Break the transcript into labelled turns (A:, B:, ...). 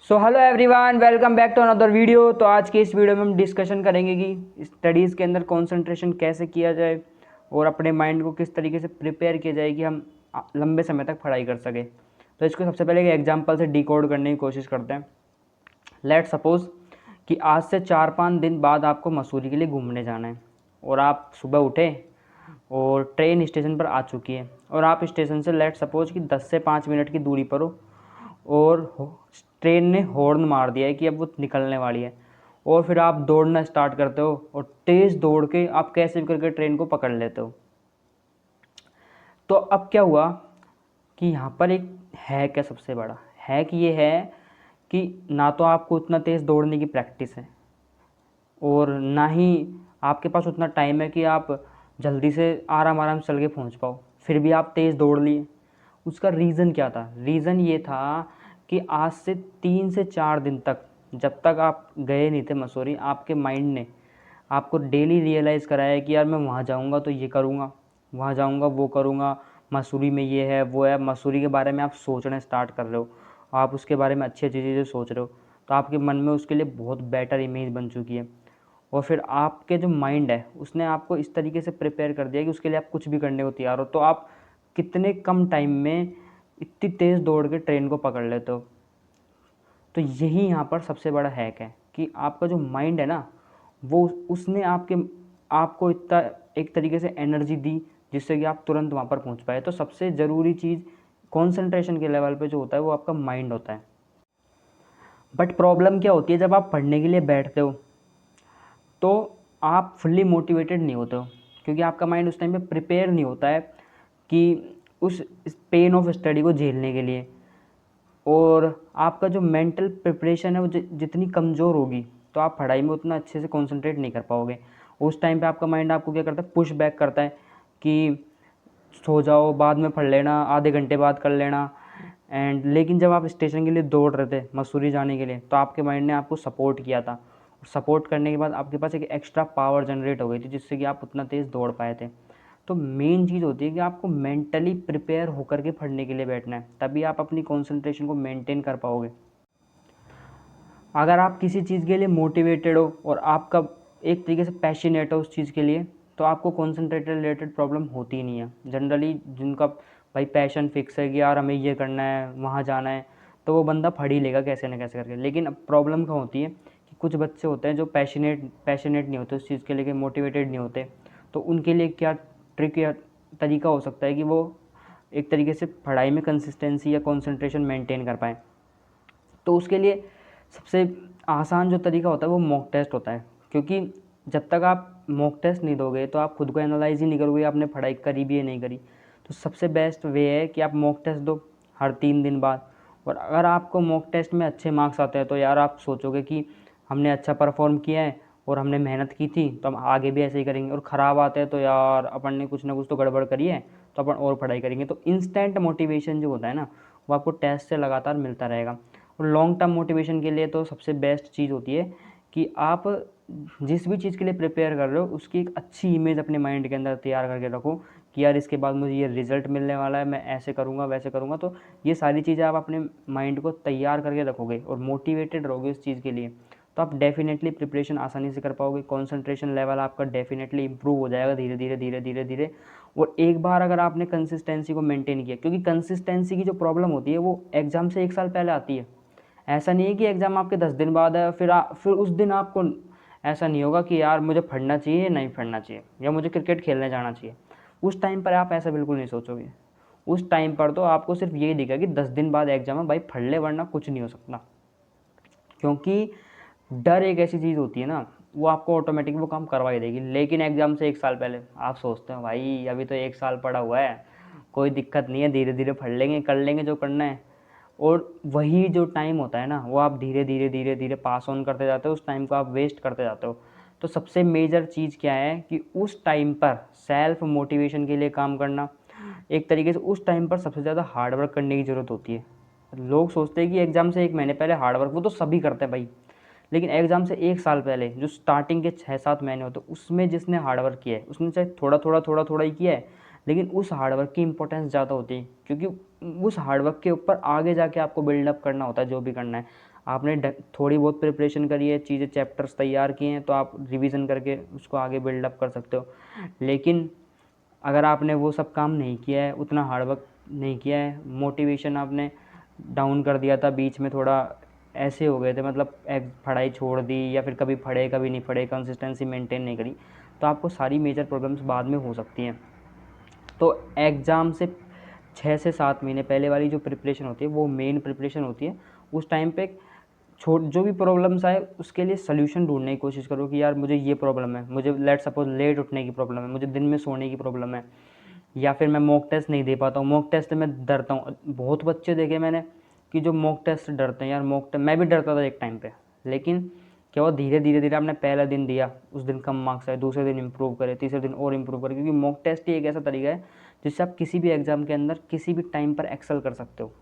A: So hello everyone, welcome back to another video. तो आज की इस वीडियो में हम डिस्कशन करेंगे कि स्टडीज़ के अंदर कंसंट्रेशन कैसे किया जाए और अपने माइंड को किस तरीके से प्रिपेयर किया जाए कि हम लंबे समय तक पढ़ाई कर सकें। तो इसको सबसे पहले एक एग्जांपल से डिकोड करने की कोशिश करते हैं। लेट सपोज कि आज से 4-5 दिन बाद आपको मसूरी के लिए घूमने जाना है और आप सुबह उठे और ट्रेन स्टेशन पर आ चुकी है और आप स्टेशन से लेट सपोज कि 10 से 5 मिनट की दूरी पर हो और ट्रेन ने हॉर्न मार दिया है कि अब वो निकलने वाली है और फिर आप दौड़ना स्टार्ट करते हो और तेज़ दौड़ के आप कैसे भी करके ट्रेन को पकड़ लेते हो। तो अब क्या हुआ कि यहाँ पर एक हैक है, सबसे बड़ा हैक ये है कि ना तो आपको उतना तेज़ दौड़ने की प्रैक्टिस है और ना ही आपके पास उतना टाइम है कि आप जल्दी से आराम आराम से चल के पहुँच पाओ, फिर भी आप तेज़ दौड़ लिए। उसका रीज़न क्या था? रीज़न ये था कि आज से 3 से 4 दिन तक, जब तक आप गए नहीं थे मसूरी, आपके माइंड ने आपको डेली रियलाइज़ कराया कि यार मैं वहाँ जाऊँगा तो ये करूँगा, वहाँ जाऊँगा वो करूँगा, मसूरी में ये है वो है। मसूरी के बारे में आप सोचना स्टार्ट कर रहे हो, आप उसके बारे में अच्छी अच्छी चीज़ें सोच रहे हो, तो आपके मन में उसके लिए बहुत बेटर इमेज बन चुकी है। और फिर आपके जो माइंड है उसने आपको इस तरीके से प्रिपेयर कर दिया कि उसके लिए आप कुछ भी करने को तैयार हो। तो आप कितने कम टाइम में इतनी तेज़ दौड़ के ट्रेन को पकड़ लेते हो। तो यही यहाँ पर सबसे बड़ा हैक है कि आपका जो माइंड है ना, वो उसने आपको इतना एक तरीके से एनर्जी दी जिससे कि आप तुरंत वहाँ पर पहुँच पाए। तो सबसे ज़रूरी चीज़ कंसंट्रेशन के लेवल पे जो होता है वो आपका माइंड होता है। बट प्रॉब्लम क्या होती है, जब आप पढ़ने के लिए बैठते हो तो आप फुल्ली मोटिवेटेड नहीं होते हो क्योंकि आपका माइंड उस टाइम पे प्रिपेयर नहीं होता है कि उस पेन ऑफ स्टडी को झेलने के लिए। और आपका जो मेंटल प्रिपरेशन है वो जितनी कमज़ोर होगी तो आप पढ़ाई में उतना अच्छे से कंसंट्रेट नहीं कर पाओगे। उस टाइम पे आपका माइंड आपको क्या करता है, पुश बैक करता है कि सो जाओ, बाद में पढ़ लेना, आधे घंटे बाद कर लेना। लेकिन जब आप स्टेशन के लिए दौड़ रहे थे मसूरी जाने के लिए तो आपके माइंड ने आपको सपोर्ट किया था और सपोर्ट करने के बाद आपके पास एक एक्स्ट्रा पावर जनरेट हो गई थी जिससे कि आप उतना तेज़ दौड़ पाए थे। तो मेन चीज़ होती है कि आपको मेंटली प्रिपेयर होकर के पढ़ने के लिए बैठना है, तभी आप अपनी कंसंट्रेशन को मेंटेन कर पाओगे। अगर आप किसी चीज़ के लिए मोटिवेटेड हो और आपका एक तरीके से पैशनेट हो उस चीज़ के लिए तो आपको कंसंट्रेटेड रिलेटेड प्रॉब्लम होती ही नहीं है। जनरली जिनका भाई पैशन फिक्स है कि यार हमें ये करना है, वहाँ जाना है, तो वो बंदा पढ़ ही लेगा कैसे ना कैसे करके। लेकिन अब प्रॉब्लम क्या होती है कि कुछ बच्चे होते हैं जो पैशनेट नहीं होते उस चीज़ के लिए, मोटिवेटेड नहीं होते। तो उनके लिए क्या ट्रिक या तरीका हो सकता है कि वो एक तरीके से पढ़ाई में कंसिस्टेंसी या कंसंट्रेशन मेंटेन कर पाएँ। तो उसके लिए सबसे आसान जो तरीका होता है वो मॉक टेस्ट होता है, क्योंकि जब तक आप मॉक टेस्ट नहीं दोगे तो आप खुद को एनालाइज ही नहीं करोगे आपने पढ़ाई करी भी है नहीं करी। तो सबसे बेस्ट वे है कि आप मॉक टेस्ट दो हर 3 दिन बाद। और अगर आपको मॉक टेस्ट में अच्छे मार्क्स आते हैं तो यार आप सोचोगे कि हमने अच्छा परफॉर्म किया है और हमने मेहनत की थी तो हम आगे भी ऐसे ही करेंगे। और ख़राब आते हैं तो यार अपन ने कुछ ना कुछ तो गड़बड़ करी है, तो अपन और पढ़ाई करेंगे। तो इंस्टेंट मोटिवेशन जो होता है ना वो आपको टेस्ट से लगातार मिलता रहेगा। और लॉन्ग टर्म मोटिवेशन के लिए तो सबसे बेस्ट चीज़ होती है कि आप जिस भी चीज़ के लिए प्रिपेयर कर रहे हो उसकी एक अच्छी इमेज अपने माइंड के अंदर तैयार करके रखो कि यार इसके बाद मुझे ये रिज़ल्ट मिलने वाला है, मैं ऐसे करूँगा वैसे करूँगा। तो ये सारी चीज़ें आप अपने माइंड को तैयार करके रखोगे और मोटिवेटेड रहोगे उस चीज़ के लिए, तो आप डेफिनेटली प्रिपरेशन आसानी से कर पाओगे। कॉन्सेंट्रेशन लेवल आपका डेफिनेटली इंप्रूव हो जाएगा धीरे धीरे धीरे धीरे धीरे। और एक बार अगर आपने कंसिस्टेंसी को मेंटेन किया, क्योंकि कंसिस्टेंसी की जो प्रॉब्लम होती है वो एग्ज़ाम से 1 साल पहले आती है। ऐसा नहीं है कि एग्ज़ाम आपके 10 दिन बाद है फिर उस दिन आपको ऐसा नहीं होगा कि यार मुझे पढ़ना चाहिए नहीं पढ़ना चाहिए या मुझे क्रिकेट खेलने जाना चाहिए। उस टाइम पर आप ऐसा बिल्कुल नहीं सोचोगे। उस टाइम पर तो आपको सिर्फ यही दिखेगा कि 10 दिन बाद एग्ज़ाम है, भाई पढ़ ले वरना कुछ नहीं हो सकता। क्योंकि डर एक ऐसी चीज़ होती है ना, वो आपको ऑटोमेटिक वो काम करवा ही देगी। लेकिन एग्ज़ाम से 1 साल पहले आप सोचते हो भाई अभी तो 1 साल पड़ा हुआ है, कोई दिक्कत नहीं है, धीरे धीरे पढ़ लेंगे, कर लेंगे जो करना है। और वही जो टाइम होता है ना वो आप धीरे धीरे धीरे धीरे पास ऑन करते जाते हो, उस टाइम को आप वेस्ट करते जाते हो। तो सबसे मेजर चीज़ क्या है कि उस टाइम पर सेल्फ मोटिवेशन के लिए काम करना। एक तरीके से उस टाइम पर सबसे ज़्यादा हार्ड वर्क करने की ज़रूरत होती है। लोग सोचते हैं कि एग्ज़ाम से 1 महीने पहले हार्ड वर्क, वो तो सभी करते हैं भाई। लेकिन एग्ज़ाम से 1 साल पहले जो स्टार्टिंग के 6-7 महीने होते हैं उसमें जिसने हार्ड वर्क किया है उसने चाहे थोड़ा थोड़ा ही किया है, लेकिन उस हार्डवर्क की इंपॉर्टेंस ज़्यादा होती है, क्योंकि उस हार्डवर्क के ऊपर आगे जाके आपको बिल्डअप करना होता है जो भी करना है। आपने थोड़ी बहुत प्रिपरेशन करी है, चीज़ें चैप्टर्स तैयार किए हैं, तो आप रिवीजन करके उसको आगे बिल्डअप कर सकते हो। लेकिन अगर आपने वो सब काम नहीं किया है, उतना हार्डवर्क नहीं किया है, मोटिवेशन आपने डाउन कर दिया था बीच में, थोड़ा ऐसे हो गए थे, मतलब पढ़ाई छोड़ दी या फिर कभी पढ़े कभी नहीं पढ़े, कंसिस्टेंसी मेंटेन नहीं करी, तो आपको सारी मेजर प्रॉब्लम्स बाद में हो सकती हैं। तो एग्ज़ाम से 6 से 7 महीने पहले वाली जो प्रिपरेशन होती है वो मेन प्रिपरेशन होती है। उस टाइम पे जो भी प्रॉब्लम्स आए उसके लिए सल्यूशन ढूंढने की कोशिश करो कि यार मुझे ये प्रॉब्लम है, मुझे लेट सपोज लेट उठने की प्रॉब्लम है, मुझे दिन में सोने की प्रॉब्लम है, या फिर मैं मॉक टेस्ट नहीं दे पाता हूँ, मॉक टेस्ट में डरता हूँ। बहुत बच्चे देखे मैंने कि जो मॉक टेस्ट डरते हैं यार, मैं भी डरता था एक टाइम पे, लेकिन क्या हुआ, धीरे धीरे धीरे आपने पहला दिन दिया, उस दिन कम मार्क्स आए, दूसरे दिन इंप्रूव करे, तीसरे दिन और इंप्रूव करे, क्योंकि मॉक टेस्ट ही एक ऐसा तरीका है जिससे आप किसी भी एग्ज़ाम के अंदर किसी भी टाइम पर एक्सेल कर सकते हो।